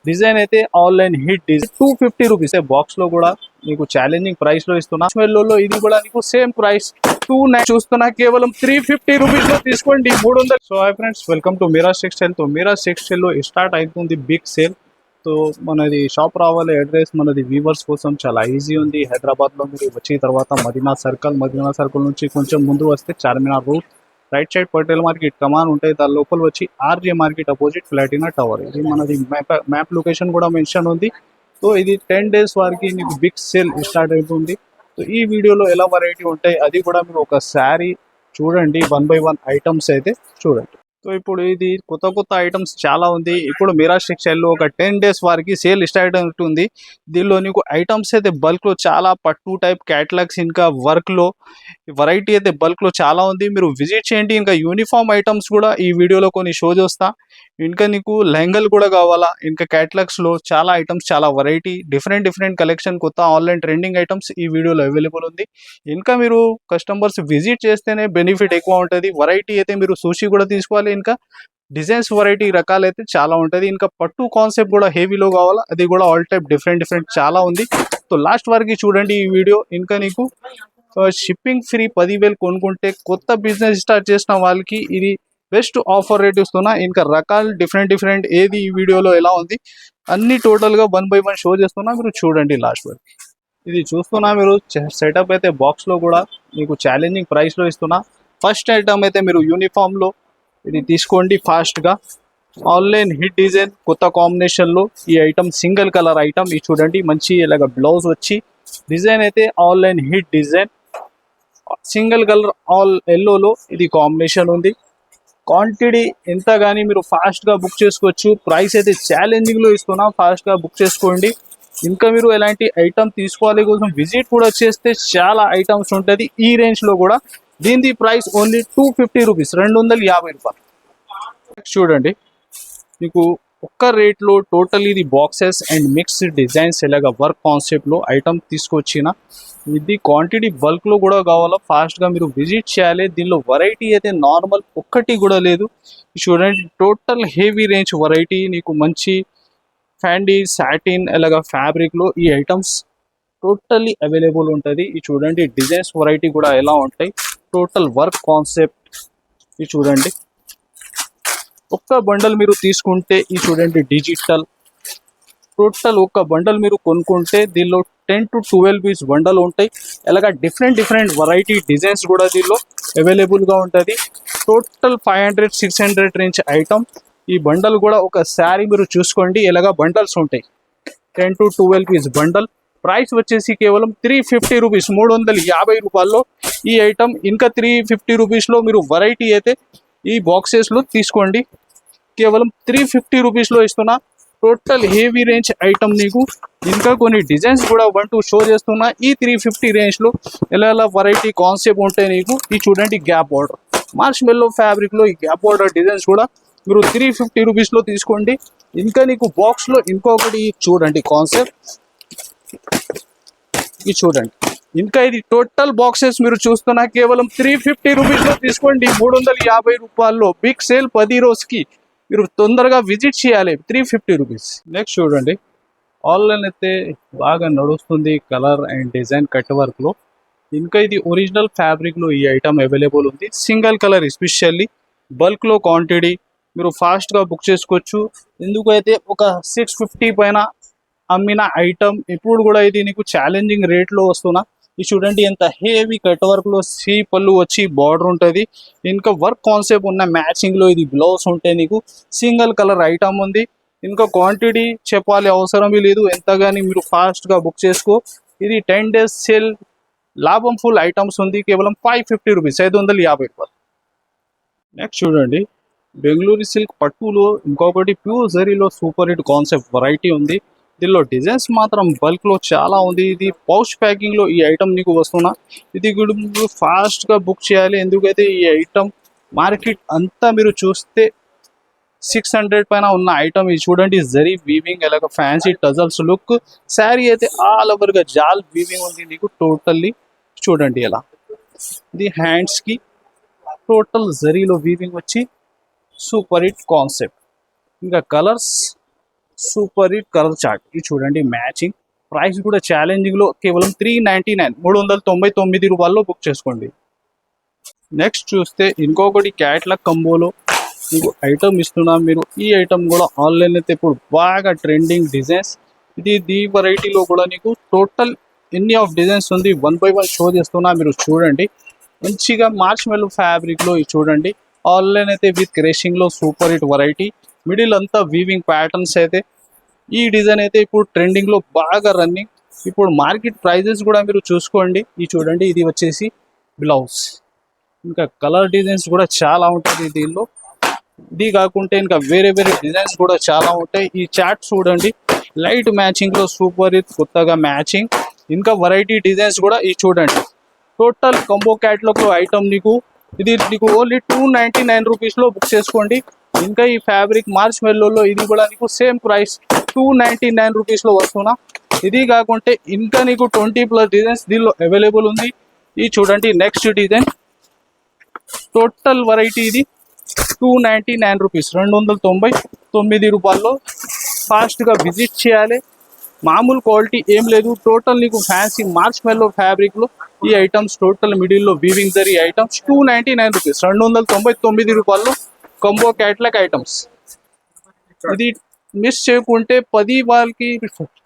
Design అయితే online hit design 250 rupees box లో కూడా మీకు ఛాలెంజింగ్ ప్రైస్ లో ఇస్తున్నా. స్మెల్లో ఇది కూడా నీకు సేమ్ ప్రైస్ 290 చూస్తున్నా, కేవలం 350 రూపీస్ లో తీసుకోండి 300. So hi friends, welcome to Miraj textile. తో మీరాజ్ టెక్స్టైల్ లో స్టార్ట్ అవుతుంది బిగ్ సేల్. సో మనది షాప్ రావాలి అడ్రస్ మనది వీవర్స్ కోసం చాలా ఈజీ ఉంది. హైదరాబాద్ లో మీరు వచ్చిన తర్వాత మదీనా సర్కిల్ నుంచి కొంచెం ముందు వస్తే Charminar route right side Patel market కమాన్ ఉంటాయి. దాని లోపల వచ్చి RJ market opposite Platina Tower. ఇది మనది మ్యాప్ లొకేషన్ కూడా మెన్షన్ ఉంది. సో ఇది 10 days వరకు మీకు బిగ్ సేల్ స్టార్ట్ అవుతుంది. సో ఈ వీడియోలో ఎలా వెరైటీ ఉంటాయి అది కూడా మీరు ఒకసారి చూడండి. 1 by 1 ఐటమ్స్ అయితే చూడండి. సో ఇప్పుడు ఇది కొత్త ఐటమ్స్ చాలా ఉంది. ఇప్పుడు మీరాజ్ టెక్స్టైల్లో ఒక 10 days వరకు సేల్ స్టార్ట్ అవుతుంది. దీనిలో నీకు ఐటమ్స్ అయితే బల్క్ లో చాలా పట్టు టైప్ క్యాటలాగ్స్ ఇంకా వర్క్ లో వెరైటీ అయితే బల్క్ లో చాలా ఉంది. మీరు విజిట్ చేయండి. ఇంకా యూనిఫామ్ ఐటమ్స్ కూడా ఈ వీడియోలో కొన్ని షో చేస్తా. ఇంకా నీకు లెహంగాలు కూడా కావాలా, ఇంకా క్యాటలాగ్స్ లో చాలా ఐటమ్స్, చాలా వెరైటీ డిఫరెంట్ కలెక్షన్, కొత్త ఆన్లైన్ ట్రెండింగ్ ఐటమ్స్ ఈ వీడియోలో అవైలబుల్ ఉంది. ఇంకా మీరు కస్టమర్స్ విజిట్ చేస్తేనే బెనిఫిట్ ఎక్కువ ఉంటుంది. వెరైటీ అయితే మీరు చూసి కూడా తీసుకోవాలి. ఇంకా డిజైన్స్ వెరైటీ రకాలు అయితే చాలా ఉంటుంది. ఇంకా పట్టు కాన్సెప్ట్ కూడా హెవీలో కావాలా, అది కూడా ఆల్ టైప్ డిఫరెంట్ చాలా ఉంది. సో లాస్ట్ వరకు చూడండి ఈ వీడియో. ఇంకా నీకు షిప్పింగ్ ఫ్రీ 10,000 కొనుక్కుంటే కొత్త బిజినెస్ స్టార్ట్ చేసిన వాళ్ళకి ఇది బెస్ట్ ఆఫర్ రేట్ ఇస్తున్నా. ఇంకా రకాలు డిఫరెంట్ ఏది ఈ వీడియోలో ఎలా ఉంది అన్ని టోటల్గా 1 by 1 షో చేస్తున్నా, మీరు చూడండి లాస్ట్ వరకు. ఇది చూస్తున్నా మీరు సెటప్ అయితే బాక్స్ లో కూడా మీకు ఛాలెంజింగ్ ప్రైస్ లో ఇస్తున్నా. ఫస్ట్ ఐటమ్ అయితే మీరు యూనిఫామ్ లో ఇది తీసుకోండి ఫాస్ట్ గా. ఆన్లైన్ హిట్ డిజైన్ కొత్త కాంబినేషన్ లో ఈ ఐటమ్ సింగిల్ కలర్ ఐటమ్. ఇది చూడండి మంచి ఇలాగ బ్లౌజ్ వచ్చి డిజైన్ అయితే online hit design single colour all ఎల్లోలో ఇది కాంబినేషన్ ఉంది. క్వాంటిటీ ఎంత కానీ మీరు ఫాస్ట్గా బుక్ చేసుకోవచ్చు. ప్రైస్ అయితే ఛాలెంజింగ్లో ఇస్తున్నా, ఫాస్ట్గా బుక్ చేసుకోండి. ఇంకా మీరు ఎలాంటి ఐటమ్ తీసుకోవాలి కోసం విజిట్ కూడా చేస్తే చాలా ఐటమ్స్ ఉంటుంది ఈ రేంజ్లో కూడా. దీని ప్రైస్ ఓన్లీ 250 రూపీస్, 250 రూపాయలు. చూడండి మీకు ఒక్క రేట్లో టోటల్ ఇది బాక్సెస్ అండ్ మిక్స్డ్ డిజైన్స్ ఇలాగ వర్క్ కాన్సెప్ట్లో ఐటమ్ తీసుకొచ్చిన. ఇది క్వాంటిటీ బల్క్లో కూడా కావాలా, ఫాస్ట్గా మీరు విజిట్ చేయాలి. దీనిలో వెరైటీ అయితే నార్మల్ ఒక్కటి కూడా లేదు. చూడండి టోటల్ హెవీ రేంజ్ వెరైటీ, నీకు మంచి ఫ్యాండీ సాటిన్ ఇలాగ ఫ్యాబ్రిక్లో ఈ ఐటమ్స్ టోటల్లీ అవైలబుల్ ఉంటుంది. ఇది చూడండి డిజైన్స్ వెరైటీ కూడా ఎలా ఉంటాయి, టోటల్ వర్క్ కాన్సెప్ట్. ఇది చూడండి ఒక్క బండల్ మీరు తీసుకుంటే ఈ చూడండి డిజిటల్ టోటల్ ఒక్క బండల్ మీరు కొనుక్కుంటే దీనిలో 10 to 12 పీస్ బండల్ ఉంటాయి. ఇలాగ డిఫరెంట్ వెరైటీ డిజైన్స్ కూడా దీనిలో అవైలబుల్గా ఉంటుంది. Total 500-600 range item. ఈ బండల్ కూడా ఒకసారి మీరు చూసుకోండి, ఇలాగ బండల్స్ ఉంటాయి 10 to 12 పీస్ బండల్. ప్రైస్ వచ్చేసి కేవలం 350 రూపీస్, 350 రూపాయల్లో ఈ ఐటమ్. ఇంకా 350 రూపీస్లో మీరు వెరైటీ అయితే ఈ బాక్సెస్లో తీసుకోండి. కేవలం 350 రూపీస్లో ఇస్తున్నా. టోటల్ హెవీ రేంజ్ ఐటమ్ నీకు. ఇంకా కొన్ని డిజైన్స్ కూడా 1 2 షో చేస్తున్నా. ఈ 350 రేంజ్లో ఎలా వెరైటీ కాన్సెప్ట్ ఉంటాయి నీకు. ఈ చూడండి గ్యాప్ బార్డర్ మార్ష్ మెల్లో ఫ్యాబ్రిక్లో ఈ గ్యాప్ బార్డర్ డిజైన్స్ కూడా మీరు 350 రూపీస్లో తీసుకోండి. ఇంకా నీకు బాక్స్లో ఇంకొకటి చూడండి కాన్సెప్ట్, ఇది చూడండి. ఇంకా ఇది టోటల్ బాక్సెస్ మీరు చూస్తున్నా కేవలం 350 రూపీస్లో తీసుకోండి 350 రూపాయల్లో. బిగ్ సేల్ 10 రోజుకి మీరు తొందరగా విజిట్ చేయాలి. 350 రూపీస్. నెక్స్ట్ చూడండి ఆన్లైన్ అయితే బాగా నడుస్తుంది కలర్ అండ్ డిజైన్ కట్ వర్క్లో. ఇంకా ఇది ఒరిజినల్ ఫ్యాబ్రిక్లో ఈ ఐటమ్ అవైలబుల్ ఉంది. సింగిల్ కలర్ ఎస్పెషల్లీ బల్క్లో క్వాంటిటీ మీరు ఫాస్ట్గా బుక్ చేసుకోవచ్చు. ఎందుకైతే ఒక 650 పైన అమ్మిన ఐటమ్ ఇప్పుడు కూడా ఇది నీకు ఛాలెంజింగ్ రేట్లో వస్తున్నా. ఇది చూడండి ఎంత హెవీ కట్ వర్క్లో సీ పళ్ళు వచ్చి బార్డర్ ఉంటుంది. ఇంకా వర్క్ కాన్సెప్ట్ ఉన్న మ్యాచింగ్లో ఇది బ్లౌజ్ ఉంటే నీకు సింగిల్ కలర్ ఐటమ్ ఉంది. ఇంకా క్వాంటిటీ చెప్పాలి అవసరమే లేదు, ఎంతగాని మీరు ఫాస్ట్గా బుక్ చేసుకో. ఇది 10 days సేల్ లాభం ఫుల్ ఐటమ్స్ ఉంది. కేవలం 550 రూపీస్, 550 రూపాయలు. నెక్స్ట్ చూడండి బెంగళూరు సిల్క్ పట్టులో ఇంకొకటి ప్యూర్ జరీలో సూపర్ హిట్ కాన్సెప్ట్ వెరైటీ ఉంది. దీనిలో డిజైన్స్ మాత్రం బల్క్లో చాలా ఉంది. ఇది పౌచ్ ప్యాకింగ్లో ఈ ఐటమ్ నీకు వస్తున్నా. ఇది కూడా ఫాస్ట్గా బుక్ చేయాలి. ఎందుకైతే ఈ ఐటమ్ మార్కెట్ అంతా మీరు చూస్తే 600 పైన ఉన్న ఐటమ్. ఇది చూడండి జరీ వీవింగ్ అలాగ ఫ్యాన్సీ టజల్స్ లుక్. శారీ అయితే ఆల్ ఓవర్గా జాల్ వీవింగ్ ఉంది నీకు టోటల్లీ. చూడండి ఎలా ఇది హ్యాండ్స్కి టోటల్ జరీలో వీవింగ్ వచ్చి సూపర్ హిట్ కాన్సెప్ట్. ఇంకా colours super hit colour chart ఇది చూడండి మ్యాచింగ్. ప్రైస్ కూడా ఛాలెంజింగ్ లో కేవలం 399 399 రూపాయల్లో బుక్ చేసుకోండి. నెక్స్ట్ చూస్తే ఇంకొకటి క్యాట్లాగ్ కంబోలో మీకు ఐటమ్ ఇస్తున్నాం. మీరు ఈ ఐటమ్ కూడా ఆన్లైన్ అయితే ఇప్పుడు బాగా ట్రెండింగ్ డిజైన్స్. ఇది వెరైటీలో కూడా నీకు టోటల్ ఎన్ని ఆఫ్ డిజైన్స్ ఉంది 1 by 1 షో చేస్తున్నా, మీరు చూడండి. మంచిగా మార్చ్ మెల్లో ఫ్యాబ్రిక్ లో ఇది చూడండి. ఆన్లైన్ అయితే విత్ క్రేషింగ్ లో సూపర్ హిట్ వెరైటీ. మిడిల్ అంతా వీవింగ్ ప్యాటర్న్స్ అయితే ఈ డిజైన్ అయితే ఇప్పుడు ట్రెండింగ్ లో బాగా రన్నింగ్. ఇప్పుడు మార్కెట్ ప్రైజెస్ కూడా మీరు చూసుకోండి. ఇది చూడండి, ఇది వచ్చేసి బ్లౌజ్. ఇంకా కలర్ డిజైన్స్ కూడా చాలా ఉంటుంది దీనిలో. ఇది కాకుంటే ఇంకా వేరే వేరే డిజైన్స్ కూడా చాలా ఉంటాయి. ఈ చార్ట్ చూడండి, లైట్ మ్యాచింగ్ లో సూపర్ హిట్ కొత్తగా మ్యాచింగ్. ఇంకా వెరైటీ డిజైన్స్ కూడా ఇది చూడండి. టోటల్ కంబో క్యాట్లాగ్ ఐటమ్ ఇది నీకు ఓన్లీ 299 రూపీస్లో బుక్ చేసుకోండి. ఇంకా ఈ ఫ్యాబ్రిక్ మార్చ్ మెల్లోలో ఇది కూడా నీకు సేమ్ ప్రైస్ 299 రూపీస్లో వస్తున్నా. ఇది కాకుంటే ఇంకా నీకు 20+ డిజైన్స్ దీనిలో అవైలబుల్ ఉంది. ఇది చూడండి నెక్స్ట్ డిజైన్. టోటల్ వెరైటీ ఇది 299 రూపీస్, 299 రూపాయల్లో. ఫాస్ట్గా విజిట్ చేయాలి. మామూలు క్వాలిటీ ఏం లేదు. టోటల్ నీకు ఫ్యాన్సీ మార్చ్ మెల్లో ఫ్యాబ్రిక్లో ఈ ఐటమ్స్ టోటల్ మిడిల్లో వీవింగ్ జరీ ఐటమ్స్ 299 రూపీస్, 299 రూపాయల్లో కంబో క్యాట్లాగ్ ఐటమ్స్. ఇది మిస్ చేయకుంటే 10 వాళ్ళకి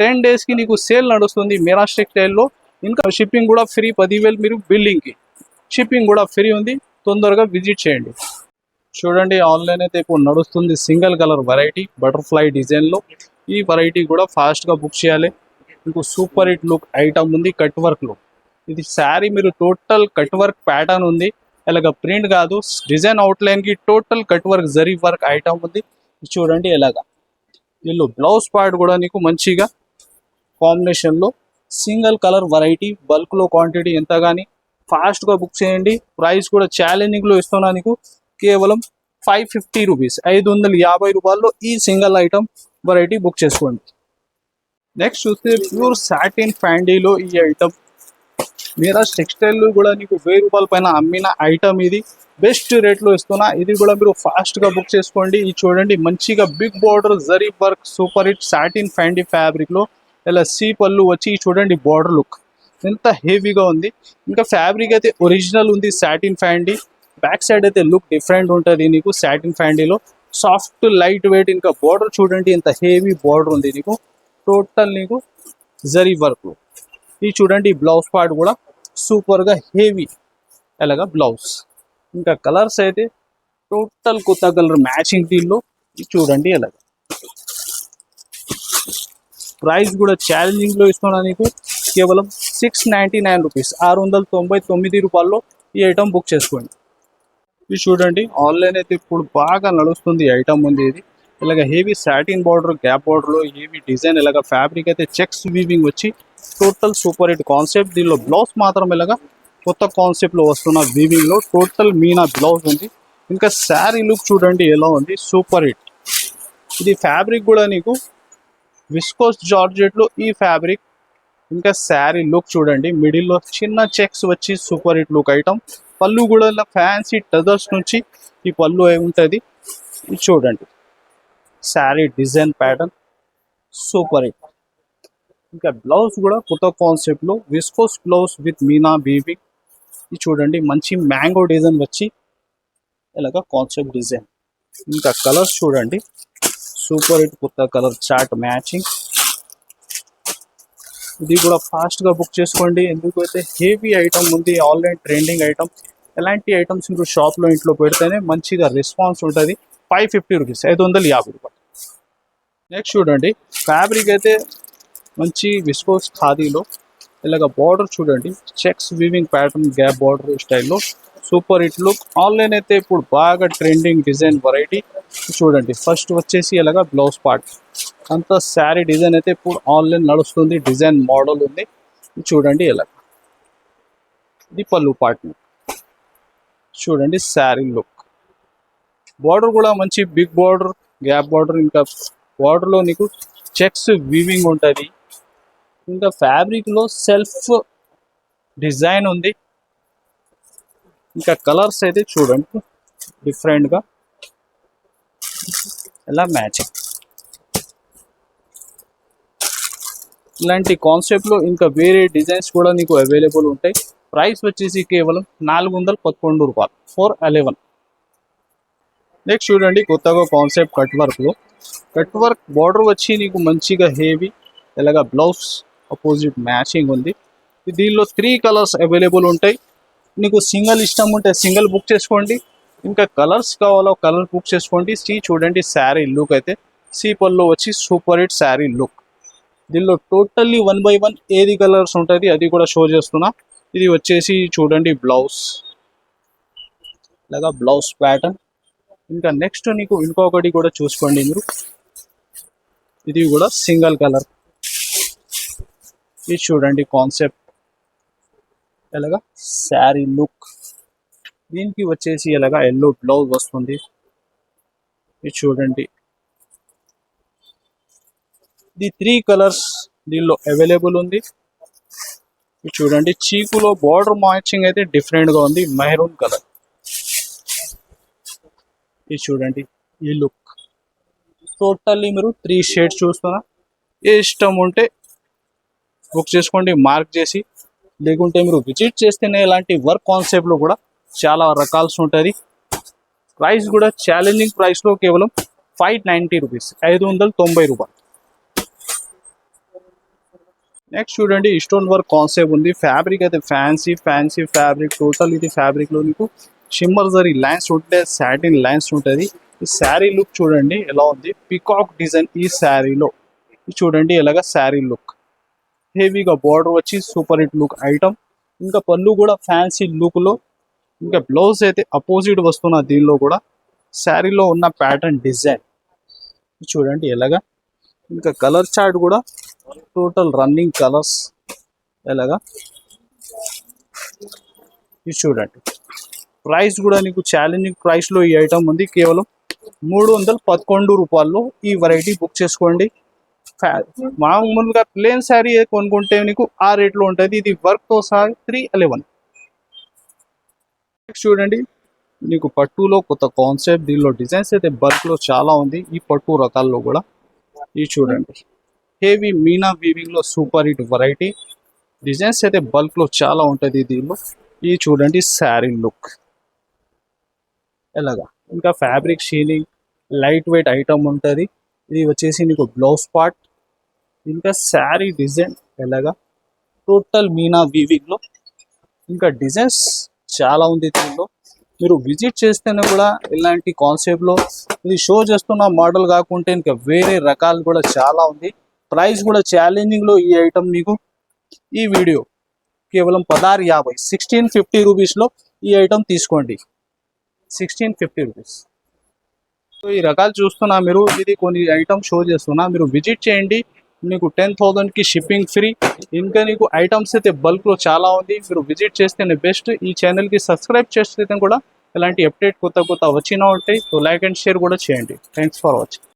10 డేస్కి నీకు సేల్ నడుస్తుంది మీరా టెక్స్టైల్లో. ఇంకా షిప్పింగ్ కూడా ఫ్రీ, 10,000 మీరు బిల్లింగ్కి షిప్పింగ్ కూడా ఫ్రీ ఉంది. తొందరగా విజిట్ చేయండి. చూడండి ఆన్లైన్ అయితే ఇప్పుడు నడుస్తుంది సింగిల్ కలర్ వెరైటీ బటర్ఫ్లై డిజైన్లో. ఈ వెరైటీ కూడా ఫాస్ట్గా బుక్ చేయాలి. మీకు సూపర్ హిట్ లుక్ ఐటమ్ ఉంది కట్ వర్క్లో. ఇది శారీ మీరు టోటల్ కట్ వర్క్ ప్యాటర్న్ ఉంది, ఇలాగ ప్రింట్ కాదు. డిజైన్ అవుట్లైన్కి total cut work zari work item ఉంది. చూడండి ఎలాగా వీళ్ళు బ్లౌజ్ పార్ట్ కూడా నీకు మంచిగా కాంబినేషన్లో సింగిల్ కలర్ వెరైటీ. బల్క్లో క్వాంటిటీ ఎంత కానీ ఫాస్ట్గా బుక్ చేయండి. ప్రైస్ కూడా ఛాలెంజింగ్లో ఇస్తున్నా నీకు కేవలం 550 రూపీస్, 550 రూపాయల్లో ఈ సింగిల్ ఐటమ్ వెరైటీ బుక్ చేసుకోండి. నెక్స్ట్ చూస్తే ప్యూర్ సాటిన్ ఫ్యాండీలో ఈ ఐటమ్ మీరా టెక్స్టైల్ కూడా నీకు 1000 రూపాయల పైన అమ్మిన ఐటమ్. ఇది బెస్ట్ రేట్లో ఇస్తున్నా. ఇది కూడా మీరు ఫాస్ట్గా బుక్ చేసుకోండి. ఇది చూడండి మంచిగా big border zari work super hit satin ఫ్యాండీ ఫ్యాబ్రిక్లో ఇలా సీ పళ్ళు వచ్చి చూడండి బార్డర్ లుక్ ఎంత హెవీగా ఉంది. ఇంకా ఫ్యాబ్రిక్ అయితే ఒరిజినల్ ఉంది సాటిన్ ఫ్యాండీ. బ్యాక్ సైడ్ అయితే లుక్ డిఫరెంట్ ఉంటుంది నీకు సాటిన్ ఫ్యాండీలో. Soft light weight. ఇంకా బార్డర్ చూడండి ఎంత హెవీ బార్డర్ ఉంది నీకు టోటల్ నీకు జరీ వర్క్లో. ఇది చూడండి బ్లౌజ్ పార్ట్ కూడా సూపర్గా హెవీ ఎలాగా బ్లౌజ్. ఇంకా కలర్స్ అయితే టోటల్ కొత్త కలర్ మ్యాచింగ్ దీనిలో. ఇది చూడండి ఎలాగా. ప్రైస్ కూడా ఛాలెంజింగ్లో ఇస్తున్నా నీకు కేవలం 699 రూపీస్, 699 రూపాయల్లో ఈ ఐటమ్ బుక్ చేసుకోండి. ఇది చూడండి ఆన్లైన్ అయితే ఇప్పుడు బాగా నడుస్తుంది ఐటమ్ ఉంది. ఇది ఇలాగ హెవీ సాటిన్ బార్డర్ గ్యాప్ బార్డర్లో హెవీ డిజైన్. ఇలాగ ఫ్యాబ్రిక్ అయితే చెక్స్ వీవింగ్ వచ్చి టోటల్ సూపర్ హిట్ కాన్సెప్ట్. దీనిలో బ్లౌజ్ మాత్రం ఇలాగా కొత్త కాన్సెప్ట్లో వస్తున్న వీవింగ్లో టోటల్ మీనా బ్లౌజ్ ఉంది. ఇంకా శారీ లుక్ చూడండి ఎలా ఉంది సూపర్ హిట్. ఇది ఫ్యాబ్రిక్ కూడా నీకు విస్కోస్ జార్జెట్లో ఈ ఫ్యాబ్రిక్. ఇంకా శారీ లుక్ చూడండి మిడిల్లో చిన్న చెక్స్ వచ్చి సూపర్ హిట్ లుక్ ఐటమ్. పళ్ళు కూడా ఇలా ఫ్యాన్సీ టజర్స్ నుంచి ఈ పళ్ళు ఉంటుంది. ఇది చూడండి sari design pattern super hit. ఇంకా బ్లౌజ్ కూడా కొత్త కాన్సెప్ట్లో viscose blouse with Meena weaving. ఇది చూడండి మంచి మ్యాంగో డిజైన్ వచ్చి ఇలాగ కాన్సెప్ట్ డిజైన్. ఇంకా కలర్స్ చూడండి సూపర్ హిట్ కొత్త కలర్ చార్ట్ మ్యాచింగ్. ఇది కూడా ఫాస్ట్గా బుక్ చేసుకోండి. ఎందుకైతే హెవీ ఐటమ్ ఉంది, ఆన్లైన్ ట్రెండింగ్ ఐటమ్. ఎలాంటి ఐటమ్స్ మీరు షాప్లో ఇంట్లో పెడితేనే మంచిగా రెస్పాన్స్ ఉంటుంది. 550 రూపీస్, 550 రూపాయలు. నెక్స్ట్ చూడండి ఫ్యాబ్రిక్ అయితే మంచి విస్కోస్ ఖాదీలో ఇలాగ బార్డర్ చూడండి checks weaving pattern gap border స్టైల్లో సూపర్ హిట్ లుక్. ఆన్లైన్ అయితే ఇప్పుడు బాగా ట్రెండింగ్ డిజైన్ వెరైటీ. చూడండి ఫస్ట్ వచ్చేసి ఇలాగ బ్లౌజ్ పార్ట్ అంతా శారీ డిజైన్ అయితే ఇప్పుడు ఆన్లైన్ నడుస్తుంది. డిజైన్ మోడల్ ఉంది. చూడండి ఇలా. ఇది పళ్ళు పార్ట్ చూడండి శారీ లుక్. బార్డర్ కూడా మంచి బిగ్ బార్డర్ గ్యాప్ బార్డర్. ఇంకా బార్డర్లో నీకు చెక్స్ వీవింగ్ ఉంటుంది. ఇంకా ఫ్యాబ్రిక్లో సెల్ఫ్ డిజైన్ ఉంది. ఇంకా కలర్స్ అయితే చూడండి డిఫరెంట్గా ఎలా మ్యాచింగ్. ఇలాంటి కాన్సెప్ట్లో ఇంకా వేరే డిజైన్స్ కూడా నీకు అవైలబుల్ ఉంటాయి. ప్రైస్ వచ్చేసి కేవలం 411 రూపాయలు, 411. నెక్స్ట్ చూడండి కొత్తగా కాన్సెప్ట్ కట్ వర్క్ బార్డర్ వచ్చి నీకు మంచిగా హెవీ ఇలాగా బ్లౌజ్ అపోజిట్ మ్యాచింగ్ ఉంది. దీనిలో 3 కలర్స్ అవైలబుల్ ఉంటాయి. నీకు సింగిల్ ఇష్టం ఉంటే సింగిల్ బుక్ చేసుకోండి, ఇంకా కలర్స్ కావాలో కలర్ బుక్ చేసుకోండి. చూడండి శారీ లుక్ అయితే పళ్ళు వచ్చి సూపర్ హిట్ శారీ లుక్. దీనిలో టోటల్లీ 1 by 1 ఏది కలర్స్ ఉంటుంది అది కూడా షో చేస్తున్నా. ఇది వచ్చేసి చూడండి బ్లౌజ్ ఇలాగా బ్లౌజ్ ప్యాటర్న్. ఇంకా నెక్స్ట్ నీకు ఇంకొకటి కూడా చూసుకోండి మీరు, ఇది కూడా సింగిల్ కలర్. ఇది చూడండి కాన్సెప్ట్ ఎలాగా శారీ లుక్. దీనికి వచ్చేసి ఎలాగా ఎల్లో బ్లౌజ్ వస్తుంది. ఇది చూడండి, ఇది 3 కలర్స్ దీనిలో అవైలబుల్ ఉంది. ఇది చూడండి చీకులో బార్డర్ మ్యాచింగ్ అయితే డిఫరెంట్గా ఉంది, మెహరూన్ కలర్. ఇది చూడండి ఈ లుక్. టోటల్లీ మీరు 3 షేడ్స్ చూస్తున్నా. ఏ ఇష్టం ఉంటే బుక్ చేసుకోండి మార్క్ చేసి, లేకుంటే మీరు విజిట్ చేస్తేనే ఇలాంటి వర్క్ కాన్సెప్ట్లో కూడా చాలా రకాల్సి ఉంటుంది. ప్రైస్ కూడా ఛాలెంజింగ్ ప్రైస్లో కేవలం 590 రూపీస్, 590 రూపాయలు. నెక్స్ట్ చూడండి స్టోన్ వర్క్ కాన్సెప్ట్ ఉంది. ఫ్యాబ్రిక్ అయితే ఫ్యాన్సీ ఫ్యాబ్రిక్. టోటల్ ఇది ఫ్యాబ్రిక్లో నీకు షిమ్మర్ జరీ లైన్స్ ఉంటే సాటిన్ లైన్స్ ఉంటుంది. ఈ శారీ లుక్ చూడండి ఎలా ఉంది, పికాక్ డిజైన్ ఈ శారీలో. చూడండి ఎలాగా శారీ లుక్, హెవీగా బార్డర్ వచ్చి సూపర్ హిట్ లుక్ ఐటమ్. ఇంకా పళ్ళు కూడా ఫ్యాన్సీ లుక్లో. ఇంకా బ్లౌజ్ అయితే అపోజిట్ వస్తున్న దీనిలో కూడా శారీలో ఉన్న ప్యాటర్న్ డిజైన్ చూడండి ఎలాగా. ఇంకా కలర్ చార్ట్ కూడా టోటల్ రన్నింగ్ కలర్స్ ఎలాగా. ఇది చూడండి ప్రైస్ కూడా నీకు ఛాలెంజింగ్ ప్రైస్లో ఈ ఐటమ్ ఉంది. కేవలం 311 రూపాయల్లో ఈ వెరైటీ బుక్ చేసుకోండి. మామూలుగా ప్లేన్ శారీ కొనుక్కుంటే నీకు ఆ రేట్లో ఉంటుంది. ఇది వర్క్తో సహా 311. నెక్స్ట్ చూడండి నీకు పట్టులో కొత్త కాన్సెప్ట్. దీనిలో డిజైన్స్ అయితే బల్క్లో చాలా ఉంది ఈ పట్టు రకాల్లో కూడా. ఇది చూడండి హెవీ మీనా వీవింగ్లో సూపర్ హిట్ వెరైటీ. డిజైన్స్ అయితే బల్క్లో చాలా ఉంటుంది దీనిలో. ఇది చూడండి శారీ లుక్ ఎలాగా. ఇంకా fabric shielding light weight item ఉంటుంది. ఇది వచ్చేసి నీకు బ్లౌజ్ పార్ట్. ఇంకా శారీ డిజైన్ ఎలాగా టోటల్ మీనా వీవింగ్లో. ఇంకా డిజైన్స్ చాలా ఉంది దీనిలో. మీరు విజిట్ చేస్తేనే కూడా ఇలాంటి కాన్సెప్ట్లో ఇది షో చేస్తున్న మోడల్ కాకుంటే ఇంకా వేరే రకాలు కూడా చాలా ఉంది. ప్రైస్ కూడా ఛాలెంజింగ్లో ఈ ఐటమ్ మీకు ఈ వీడియో కేవలం 1650, 1650 రూపీస్లో ఈ ఐటమ్ తీసుకోండి, 1650 రూపీస్. సో ఈ రకాలు చూస్తున్నా మీరు, ఇది కొన్ని ఐటమ్ షో చేస్తున్నా, మీరు విజిట్ చేయండి. మీకు 10,000కి షిప్పింగ్ ఫ్రీ. ఇంకా నీకు ఐటమ్స్ అయితే బల్క్లో చాలా ఉంది, మీరు విజిట్ చేస్తేనే బెస్ట్. ఈ ఛానల్కి సబ్స్క్రైబ్ చేస్తే కూడా ఇలాంటి అప్డేట్ కొత్త వచ్చినా ఉంటాయి. సో లైక్ అండ్ షేర్ కూడా చేయండి. Thanks for watching.